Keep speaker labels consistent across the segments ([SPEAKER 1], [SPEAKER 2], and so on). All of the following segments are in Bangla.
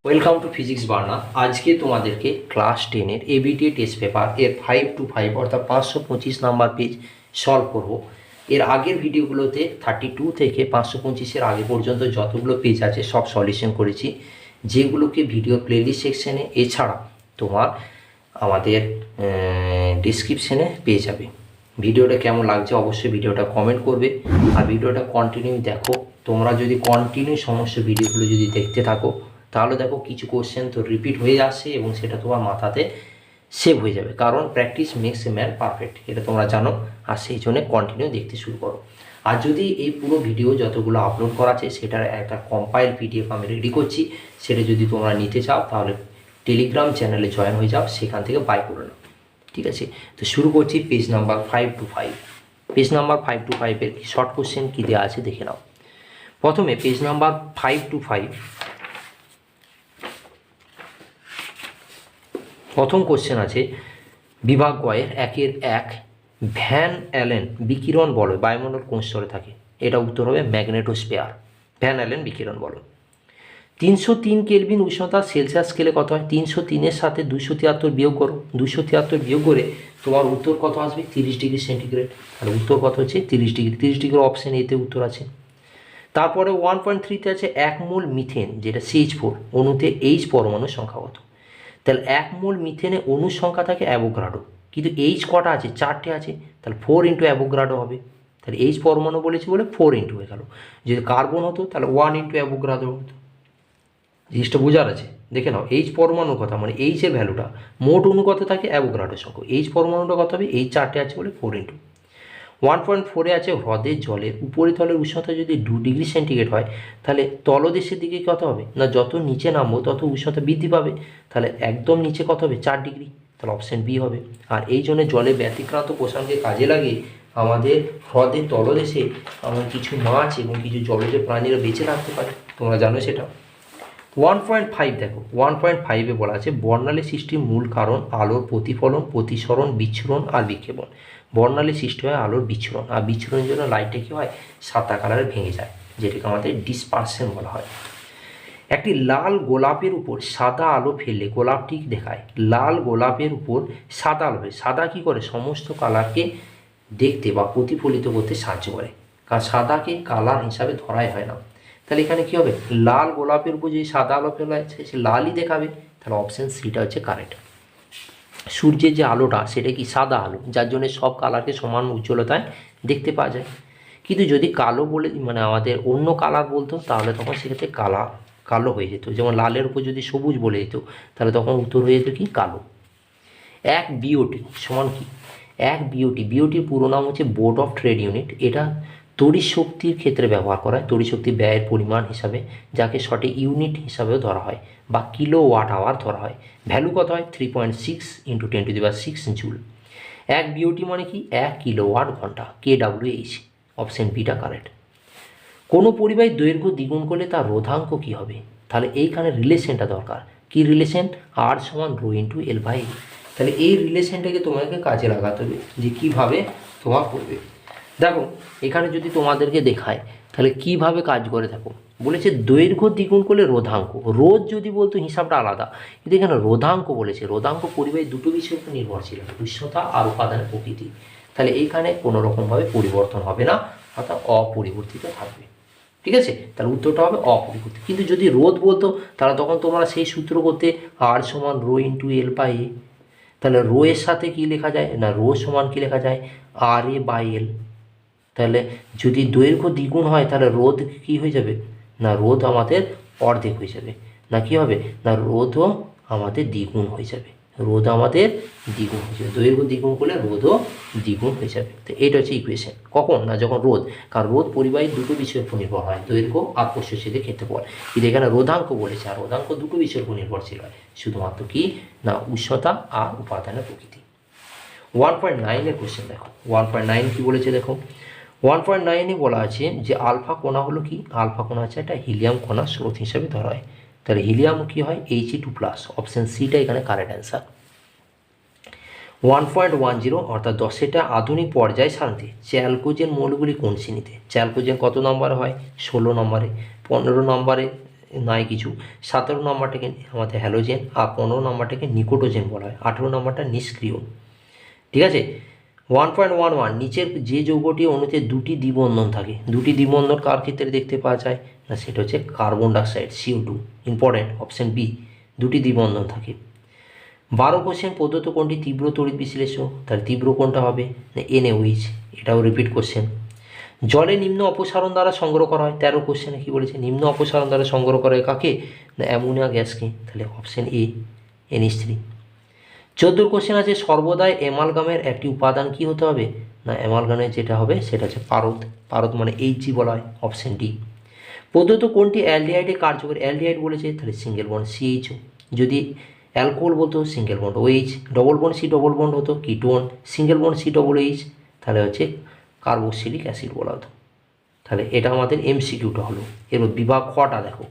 [SPEAKER 1] Welcome to physics Verna. আজকে তোমাদেরকে ক্লাস 10-এর এবিটিএ টেস্ট পেপার এর 5 অর্থাৎ 525 নাম্বার পেজ সলভ করব। এর আগের ভিডিওগুলোতে 32 থেকে 525-এর আগে পর্যন্ত যতগুলো পেজ আছে সব সলিউশন করেছি, যেগুলোকে ভিডিও প্লেলিস্ট সেকশনে এছাড়া তোমার আমাদের ডিসক্রিপশনে পেয়ে যাবে। ভিডিওটা কেমন লাগছে অবশ্যই ভিডিওটা কমেন্ট করবে, আর ভিডিওটা কন্টিনিউ দেখো। তোমরা যদি কন্টিনিউ সমস্ত ভিডিওগুলো যদি দেখতে থাকো তাহলে দেখো কিছু কোশ্চেন তো রিপিট হয়ে আসে এবং সেটা তোমার মাথাতে সেভ হয়ে যাবে, কারণ practice makes a man perfect, এটা তোমরা জানো। আর সেই জন্য কন্টিনিউ দেখতে শুরু করো। আর যদি এই পুরো ভিডিও যতগুলো আপলোড করা আছে সেটার একটা কম্পাইল পিডিএফ আমি রেডি করছি, সেটা যদি তোমরা নিতে চাও তাহলে টেলিগ্রাম চ্যানেলে জয়েন হয়ে যাও, সেখান থেকে বাই করে নাও। ঠিক আছে, তো শুরু করছি পেজ নাম্বার 525। পেজ নাম্বার 525-এর শর্ট কোশ্চেন কী দেওয়া আছে দেখে নাও। প্রথমে পেজ নাম্বার 525 প্রথম কোশ্চেন আছে বিভাগ গয়ের 1-1 ভ্যান অ্যালেন বিকিরণ বলয় বায়ুমণ্ডল কোন স্তরে থাকে? এটা উত্তর হবে ম্যাগনেটোস্ফিয়ার। ভ্যান অ্যালেন বিকিরণ বলয়। 303 কেলভিন উষ্ণতা সেলসিয়াস স্কেলে কত হয়? 303-এর সাথে 273 বিয়োগ করো, 273 বিয়োগ করে তোমার উত্তর কত আসবে? 30 ডিগ্রি সেন্টিগ্রেড। আর উত্তর কত হচ্ছে? 30 ডিগ্রি। 30 ডিগ্রি অপশান এতে উত্তর আছে। তারপরে 1.3-তে আছে 1 মোল মিথেন, যেটা CH4 অণুতে H পরমাণুর সংখ্যা কত? তাহলে 1 মোল মিথেনে অণুর সংখ্যা থাকে অ্যাভোগাড্রো, কিন্তু H কটা আছে? 4টে আছে, তাহলে 4 ইন্টু অ্যাভোগাড্রো হবে। তাহলে H পরমাণু বলেছি বলে 4 ইন্টু হয়ে গেল। যদি কার্বন হতো তাহলে 1 ইন্টু অ্যাভোগাড্রো হতো। জিনিসটা বোঝার আছে, দেখে নাও। H পরমাণুর কথা মানে H-এর ভ্যালুটা, মোট অণু কত থাকে? অ্যাভোগাড্রোর সংখ্যা। H পরমাণুটা কত হবে? H 4টে আছে বলে 4 ইন্টু। 1.4-এ আছে হ্রদের জলের উপরিতলের উষ্ণতা যদি 2 ডিগ্রি সেন্টিগ্রেড হয় তাহলে তলদেশের দিকে কত হবে? না, যত নিচে নামবো তত উষ্ণতা বৃদ্ধি পাবে, তাহলে একদম নিচে কত হবে? 4 ডিগ্রি। তাহলে অপশান বি হবে। আর এই জন্য জলে ব্যতিক্রান্ত পোষণকে কাজে লাগিয়ে আমাদের হ্রদের তলদেশে আমরা কিছু মাছ এবং কিছু জলজ প্রাণীরা বেঁচে থাকতে পারে, তোমরা জানো সেটা। 1.5 দেখো, 1.5-এ বলা আছে বর্ণালী সৃষ্টির মূল কারণ আলোর প্রতিফলন, প্রতিসরণ, বিচ্ছুরণ আর বিক্ষেপণ। বর্ণালী সৃষ্টি হয় আলোর বিচ্ছুরণ, আর বিচ্ছুরণের জন্য লাইটটা কী হয়? সাদা কালারে ভেঙে যায়, যেটাকে আমাদের ডিসপারশন বলা হয়। একটি লাল গোলাপের উপর সাদা আলো ফেললে গোলাপটি দেখায়। লাল গোলাপের উপর সাদা আলো, সাদা কী করে? সমস্ত কালারকে দেখতে বা প্রতিফলিত করতে সাহায্য করে, কারণ সাদাকে কালার হিসাবে ধরাই হয় না। তাহলে এখানে কী হবে? লাল গোলাপের উপর যদি সাদা আলো ফেলা আছে সে লালই দেখাবে, তাহলে অপশান সিটা হচ্ছে কারেক্ট। সূর্যের যে আলোটা সেটা কি? সাদা আলো, যার জন্য সব কালারকে সমান উজ্জ্বলতায় দেখতে পাওয়া যায়। কিন্তু যদি কালো বলে মানে আমাদের অন্য কালার বলতো তাহলে তখন সেক্ষেত্রে কালো হয়ে যেত। যেমন লালের উপর যদি সবুজ বলে দিত তাহলে তখন উত্তর হয়ে যেত কি? কালো। 1 বিওটি সমান কি? 1 বিওটি, বিওটির পুরো নাম হচ্ছে বোর্ড অফ ট্রেড ইউনিট। এটা তড়িৎ শক্তির ক্ষেত্রে ব্যবহার করা হয়, তড়িৎ শক্তি ব্যয়ের পরিমাণ হিসাবে, যাকে সঠিক ইউনিট হিসাবেও ধরা হয় বা কিলো ওয়াট আওয়ার ধরা হয়। ভ্যালু কত হয়? 3.6 ইন্টু 10⁻6 জুল। 1 বিওটি মানে কি? 1 কিলোওয়াট ঘন্টা, KWH। Option beta correct. কোনো পরিবাহীর দৈর্ঘ্য দ্বিগুণ করলে তার রোধাঙ্ক কী হবে? তাহলে এইখানে রিলেশনটা দরকার। কি রিলেশন? R সমান রো ইন্টু L/A। তাহলে এই রিলেশনটাকে তোমাকে কাজে লাগাতে হবে যে কীভাবে তোমার করবে। দেখো এখানে যদি তোমাদেরকে দেখায় তাহলে কিভাবে কাজ করে দেখো। বলেছে দৈর্ঘ্য দ্বিগুণ করলে রোধাঙ্ক। রোধ যদি বলতো হিসাবটা আলাদা, কিন্তু এখানে রোধাঙ্ক বলেছে। রোধাঙ্ক পরিবাহী দুটো বিষয়ের উপর নির্ভরশীল, উষ্ণতা আর উপাদানের প্রকৃতি। তাহলে এইখানে কোনো রকমভাবে পরিবর্তন হবে না, অর্থাৎ অপরিবর্তিত থাকবে। ঠিক আছে, তাহলে উত্তরটা হবে অপরিবর্তিত। কিন্তু যদি রোধ বলতো তাহলে তখন তোমরা সেই সূত্র করতে R সমান রো ইন্টু L/A। তাহলে রো এর সাথে কি লেখা যায়? না, রো সমান কি লেখা যায়? RA/L। তাহলে যদি দৈর্ঘ্য দ্বিগুণ হয় তাহলে রোধ কি হয়ে যাবে? না, রোধ আমাদের অর্ধেক হয়ে যাবে। না কি হবে? না, রোধও আমাদের দ্বিগুণ হয়ে যাবে। রোধ আমাদের দ্বিগুণ হয়ে যাবে, দৈর্ঘ্য দ্বিগুণ করলে রোধও দ্বিগুণ হয়ে যাবে। তো এইটা হচ্ছে ইকুয়েশন। কখন? না, যখন রোধ, কারণ রোধ পরিবাহী দুটো বিষয়ের উপর নির্ভর হয়, দৈর্ঘ্য আর প্রস্থচ্ছেদের ক্ষেত্রফল। কিন্তু এখানে রোধাঙ্ক বলেছে, আর রোধাঙ্ক দুটো বিষয়ের উপর নির্ভরশীল হয়, শুধুমাত্র কি? না, উষ্ণতা আর উপাদানের প্রকৃতি। 1.9-এর কোশ্চেন দেখো। 1.9 কি বলেছে দেখো। 1.9-এ বলা আছে যে আলফা কণা হলো কি? আলফা কণা হচ্ছে একটা হিলিয়াম কণার স্রোত হিসেবে ধরা হয়। তাহলে হিলিয়াম কি হয়? He2+। অপশান সিটা এখানে কারেক্ট অ্যান্সার। 1.10 অর্থাৎ 10টা আধুনিক পর্যায় সারণীতে চ্যালকোজেন মৌলগুলি কোন শ্রেণীতে? চ্যালকোজেন কত নম্বরে হয়? 16 নম্বরে। 15 নম্বরে নাই কিছু। 17 নম্বরটাকে আমাদের হ্যালোজেন, আর 15 নম্বরটাকে নিকোটোজেন বলা হয়, 18 নম্বরটা নিষ্ক্রিয়। ঠিক আছে। 1.11 নিচের যে যৌগটি অণুতে দুটি দ্বিবন্ধন থাকে, দুটি দ্বিবন্ধন কার ক্ষেত্রে দেখতে পাওয়া যায় না, সেটা হচ্ছে carbon dioxide CO2। Important, option B, দুটি দ্বিবন্ধন থাকে। 12 কোশ্চেন, প্রদত্ত কোনটি তীব্র তড়িৎ বিশ্লেষ্য, তার তীব্র কোনটা হবে না NaOH, এটাও রিপিট কোশ্চেন। জলে নিম্ন অপসারণ দ্বারা সংগ্রহ করা হয়, 13 কোশ্চেনে কী বলেছে, নিম্ন অপসারণ দ্বারা সংগ্রহ করা হয় কাকে না অ্যামোনিয়া গ্যাসকে, তাহলে অপশন এ NH3। 14 কোশ্চেন আছে, সর্বদাই অ্যামালগামের একটি উপাদান কি হতে হবে না অ্যামালগামের যেটা হবে সেটা হচ্ছে পারদ, পারদ মানে Hg বলা হয়, অপশন ডি। প্রদত্ত কোনটি অ্যালডিহাইডে কার্যকরী, অ্যালডিহাইড বলেছে তাহলে সিঙ্গেল বন্ড CHO, যদি অ্যালকোহল বলতো single bond OH, double bond C double bond হতো ketone, single bond C double H তাহলে হচ্ছে কার্বক্সিলিক অ্যাসিড বলা হতো। তাহলে এটা আমাদের MCQটা হলো। এবার বিভাগ খটা দেখো,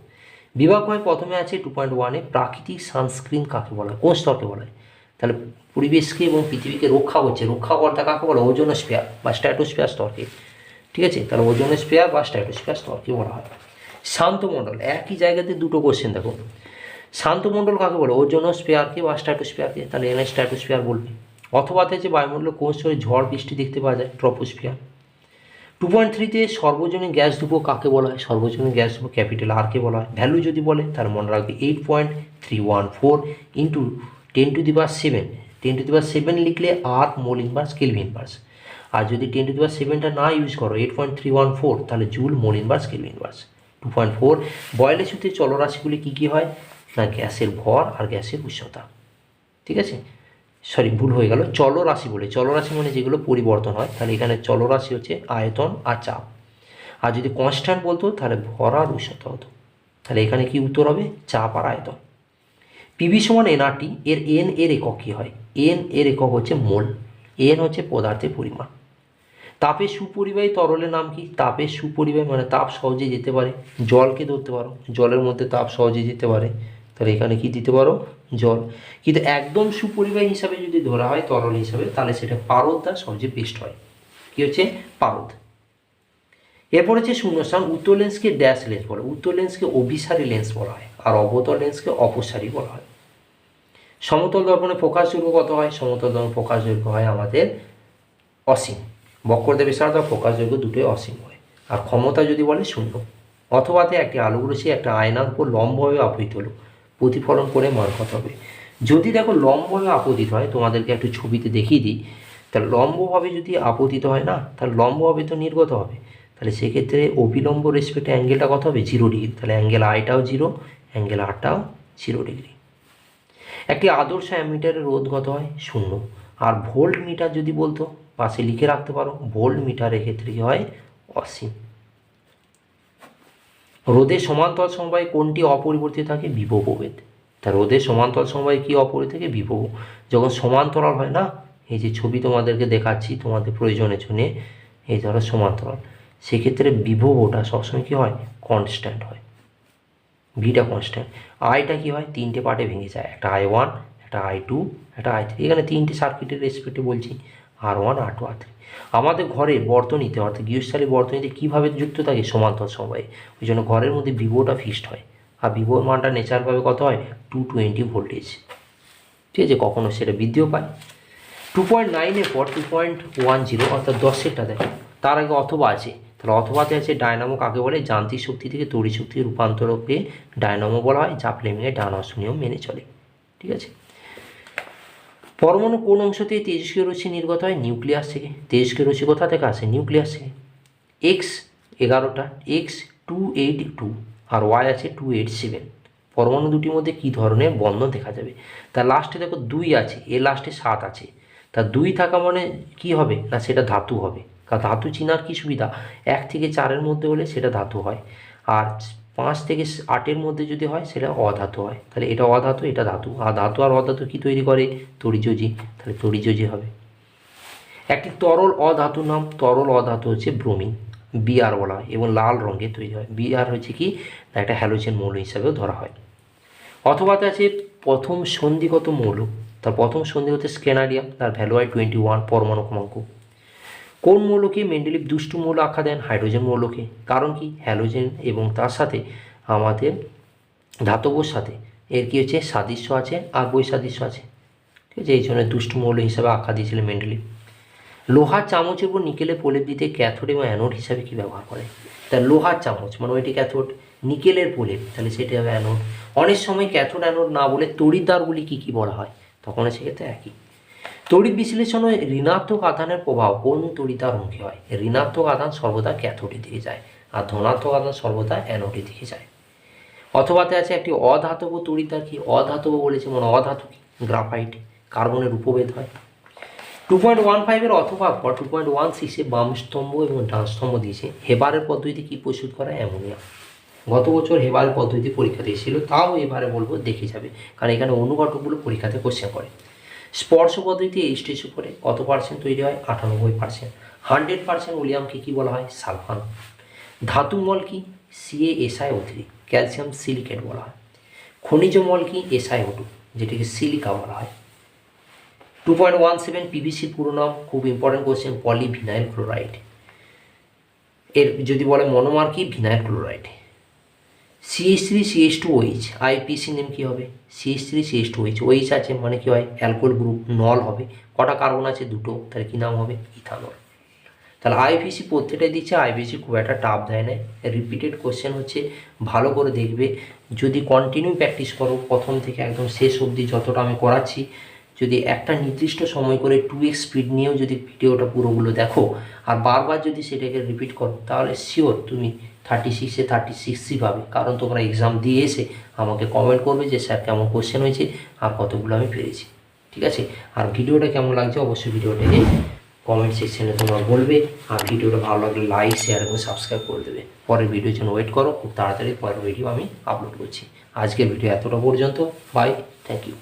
[SPEAKER 1] বিভাগ হয় প্রথমে আছে 2.1-এ প্রাকৃতিক সানস্ক্রিন কাকে বলা হয়, কোন স্তরকে বলা হয়, তাহলে পরিবেশকে এবং পৃথিবীকে রক্ষা করছে, রক্ষাকর্তা কাকে বলে ওজোনোস্ফিয়ার বা স্ট্র্যাটোস্ফিয়ার স্তরকে। ঠিক আছে, তাহলে ওজোনোস্ফিয়ার বা স্ট্র্যাটোস্ফিয়ার স্তরকে বলা হয়। শান্তমণ্ডল, একই জায়গাতে দুটো কোশ্চেন দেখো, শান্তমণ্ডল কাকে বলে ওজোনোস্ফিয়ারকে বা স্ট্র্যাটোস্ফিয়ারকে, তাহলে এখানে স্ট্র্যাটোস্ফিয়ার বলবে। অথবাতে যে বায়ুমণ্ডলে কোন স্তরে ঝড় বৃষ্টি দেখতে পাওয়া যায়, ট্রপোস্ফিয়ার। 2.3-তে সর্বজনীন গ্যাস ধ্রুবক কাকে বলা হয়, সর্বজনীন গ্যাস ধ্রুবক ক্যাপিটাল আরকে বলা হয়। ভ্যালু যদি বলে তাহলে মনে রাখবে 8.314 ইন্টু 10⁻7, 10⁻7 লিখলে আর মোল ইনভার্স কেলভিন ইনভার্স, আর যদি 10⁻7টা না ইউজ করো 8.314 তাহলে joule mole inverse kelvin inverse. 2.4 বয়লের সূত্রে চলরাশিগুলি কী কী হয় না গ্যাসের ভর আর গ্যাসের উষ্ণতা। ঠিক আছে, সরি ভুল হয়ে গেল, চলরাশি বলে, চলরাশি মানে যেগুলো পরিবর্তন হয়, তাহলে এখানে চলরাশি হচ্ছে আয়তন আর চাপ, আর যদি কনস্ট্যান্ট বলতো তাহলে ভর আর উষ্ণতা হতো, তাহলে এখানে কি উত্তর হবে চাপ আর আয়তন। পিভি সমান এনআরটি, এর এন এর একক কী হয়, এন এর একক হচ্ছে মোল, এন হচ্ছে পদার্থের পরিমাণ। তাপের সুপরিবাহী তরলের নাম কি, তাপের সুপরিবাহী মানে তাপ সহজে যেতে পারে, জলকে ধরতে পারো, জলের মধ্যে তাপ সহজে যেতে পারে, তাহলে এখানে কি দিতে পারো জল। কিন্তু একদম সুপরিবাহী হিসাবে যদি ধরা হয় তরল হিসাবে তাহলে সেটা পারদটা সবচেয়ে বেস্ট হয়, কি হচ্ছে পারদ। এরপর হচ্ছে শূন্যস্থান, উত্তর লেন্সকে ড্যাশ লেন্স বলে, উত্তর লেন্সকে অভিসারী লেন্স বলা হয় আর অবতল লেন্সকে অপসারী বলা হয়। সমতল দর্পণে প্রকাশ দৈর্ঘ্য কত হয়, সমতল দর্পণে প্রকাশ দৈর্ঘ্য হয় আমাদের অসীম, বক্রদেব বিশারদ আর প্রকাশ দৈর্ঘ্য দুটোই অসীম হয়। আর ক্ষমতা যদি বলে শূন্য। অথবাতে একটি আলোকরশ্মি একটা আয়নার উপর লম্বভাবে আপতিত হলো, প্রতিফলন করে মান কত হবে। যদি দেখো লম্বভাবে আপতিত হয়, তোমাদেরকে একটু ছবিতে দেখিয়ে দিই, তাহলে লম্বভাবে যদি আপতিত হয় না তাহলে লম্বভাবে তো নির্গত হবে, তাহলে সেক্ষেত্রে অবিলম্ব রেসপেক্টে অ্যাঙ্গেলটা কত হবে 0 ডিগ্রি, তাহলে অ্যাঙ্গেল আইটাও 0, অ্যাঙ্গেল আরটাও 0 ডিগ্রি। একটি আদর্শ অ্যামিটারের রোধ কত হয় 0, আর ভোল্ট মিটার যদি বলতো পাশে লিখে রাখতে পারো, ভোল্ট মিটারের ক্ষেত্রে কী হয় অসীম। রোদের সমান্তরাল সমবায় কোনটি অপরিবর্তিত থাকে, বিভব প্রভেদ। তা রোদের সমান্তরাল সমবায় কি অপরিবর্তিত থাকে, বিভব। যখন সমান্তরাল হয় না, এই যে ছবি তোমাদেরকে দেখাচ্ছি তোমাদের প্রয়োজনের জন্য, এই ধরো সমান্তরাল, সেক্ষেত্রে বিভবটা সবসময় কী হয় কনস্ট্যান্ট হয়, ভিটা কনস্ট্যান্ট। আইটা কী হয় তিনটে পার্টে ভেঙে যায়, একটা I1, একটা I2, একটা I3, এখানে তিনটে সার্কিটের রেসপেক্টে বলছি, R1, R2, R3। আমাদের ঘরে বর্তনীতে অর্থাৎ গৃহস্থালী বর্তনীতে কীভাবে যুক্ত থাকে সমান্তরাল সমবায়ে, ওই জন্য ঘরের মধ্যে ভিভোটা ফিক্সড হয়, আর ভিভোর মানটা নেচারভাবে কত হয় 220 ভোল্টেজ। ঠিক আছে, কখনো সেটা বৃদ্ধিও পায়। 2.9-এর পর 2.10 অর্থাৎ 10-এরটা দেখো, তার আগে অথবা আছে, তাহলে অথবাতে আছে ডায়নামো কাকে বলে, যান্ত্রিক শক্তি থেকে তড়িৎ শক্তি রূপান্তরকে ডায়নামো বলা হয়, যা ফ্লেমিংয়ের ডায়নামোস নিয়ম মেনে চলে। ঠিক আছে, পরমাণু কোন অংশ থেকে তেজস্ক্রিয় রশ্মি নির্গত হয়, নিউক্লিয়াস থেকে। তেজস্ক্রিয় রশ্মি কোথা থেকে আসে, নিউক্লিয়াস থেকে। X11টা, X282 আর Y আছে 287। পরমাণু দুটির মধ্যে কী ধরনের বন্ধন দেখা যাবে, তার লাস্টে দেখো 2 আছে, এর লাস্টে 7 আছে, তা 2 থাকা মানে কি হবে না সেটা ধাতু হবে, কারণ ধাতু চিনার কী সুবিধা, 1 থেকে 4-এর মধ্যে হলে সেটা ধাতু হয়, আর 5 থেকে 8-এর মধ্যে যদি হয় সেটা অধাতু হয়, তাহলে এটা অধাতু এটা ধাতু, আর ধাতু আর অধাতু কী তৈরি করে তড়িযোজি, তাহলে তড়িযোজি হবে। একটি তরল অধাতুর নাম, তরল অধাতু হচ্ছে ব্রোমিন, Br বলা হয়, এবং লাল রঙে তৈরি হয়। Br হচ্ছে কি না একটা হ্যালোজেন মৌল হিসাবেও ধরা হয়। অথবাতে আছে প্রথম সন্ধিগত মৌল, তার প্রথম সন্ধি হচ্ছে স্ক্যানাডিয়াম, তার ভ্যালু হয় 21 পরমাণু ক্রমাঙ্ক। কোন মৌলকে মেন্ডেলিভ দুষ্টু মৌল আখ্যা দেন, হাইড্রোজেন মৌলকে। কারণ কি হ্যালোজেন এবং তার সাথে আমাদের ধাতবর সাথে এর কী হচ্ছে সাদৃশ্য আছে আর বৈসাদৃশ্য আছে, ঠিক আছে, এই জন্য দুষ্টু মৌল হিসাবে আখ্যা দিয়েছিলেন মেন্ডেলিভ। লোহার চামচের উপর নিকেলের প্রলেপ দিতে ক্যাথোড এবং অ্যানোড হিসাবে কী ব্যবহার করে? তা লোহার চামচ মানে ওইটি ক্যাথোড, নিকেলের প্রলেপ তাহলে সেটি হবে অ্যানোড। অনেক সময় ক্যাথোড অ্যানোড না বলে তড়িৎদ্বারগুলি কী কী বলা হয়, তখন সেক্ষেত্রে একই। তড়িৎ বিশ্লেষণে ঋণাত্মক আধানের প্রভাব কোন তড়িৎদ্বার মুখী হয়? ঋণাত্মক আধান সর্বদা ক্যাথোডের দিকে যায় আর ধনাত্মক আধান সর্বদা অ্যানোডের দিকে যায়। অথবাতে আছে একটি অধাতব তড়িৎদ্বার কি? অধাতব বলেছে মানে অধাতু কি? গ্রাফাইট, কার্বনের উপভেদ হয়। 2.15-এর অথবা 2.16-এ বাম স্তম্ভ এবং ডান স্তম্ভ দিয়েছে। হেবারের পদ্ধতিতে কী প্রস্তুত করা? অ্যামোনিয়া। গত বছর হেবারের পদ্ধতি পরীক্ষা দিয়েছিল, তাও এবারে বলবো দেখে যাবে, কারণ এখানে অনুঘটকগুলো পরীক্ষাতে কোশ্চেন করে। স্পর্শ পদ্ধতিতে এইচটিএস উপরে কত পার্সেন্ট তৈরি হয়? 98%। 100% উলিয়ামকে কী বলা হয়? সালফান। ধাতু মল কি? CaSiO3, ক্যালসিয়াম সিলিকেট বলা হয়। খনিজ মল কি? SiO2, যেটাকে সিলিকা বলা হয়। 2.17 পিভিসির পুরো নাম, খুব ইম্পর্টেন্ট কোশ্চেন, পলিভিনাইল ক্লোরাইড। এর যদি বলে মনোমার কি? Vinyl chloride. CH3CH2OH, IUPAC name কী হবে? CH3CH2OH, OH আছে মানে কী হয়? অ্যালকোহল গ্রুপ, নল হবে। কটা কার্বন আছে? দুটো, তাহলে কী নাম হবে? ইথানল। তাহলে আইপিসি প্রত্যেকটাই দিচ্ছে, আইপিসি খুব একটা টাফ দেয় না, রিপিটেড কোশ্চেন হচ্ছে, ভালো করে দেখবে। যদি কন্টিনিউ প্র্যাকটিস করো প্রথম থেকে একদম শেষ অবধি যতটা আমি করাচ্ছি, যদি একটা নির্দিষ্ট সময় করে 2x স্পিড নিয়েও যদি ভিডিওটা পুরোগুলো দেখো আর বারবার যদি সেটাকে রিপিট করো, তাহলে শিওর তুমি 36-এ 36ই পাবে। কারণ তোমরা এক্সাম দিয়ে এসে আমাকে কমেন্ট করবে যে স্যার কেমন কোশ্চেন হয়েছে আর কতগুলো আমি পেরেছি, ঠিক আছে। আর ভিডিওটা কেমন লাগছে অবশ্যই ভিডিওটাকে কমেন্ট সেকশনে তোমরা বলবে, আর ভিডিওটা ভালো লাগলে লাইক শেয়ার এবং সাবস্ক্রাইব করে দেবে। পরের ভিডিওর জন্য ওয়েট করো, খুব তাড়াতাড়ি পরের ভিডিও আমি আপলোড করছি। আজকের ভিডিও এতটা পর্যন্ত, বাই, থ্যাংক ইউ।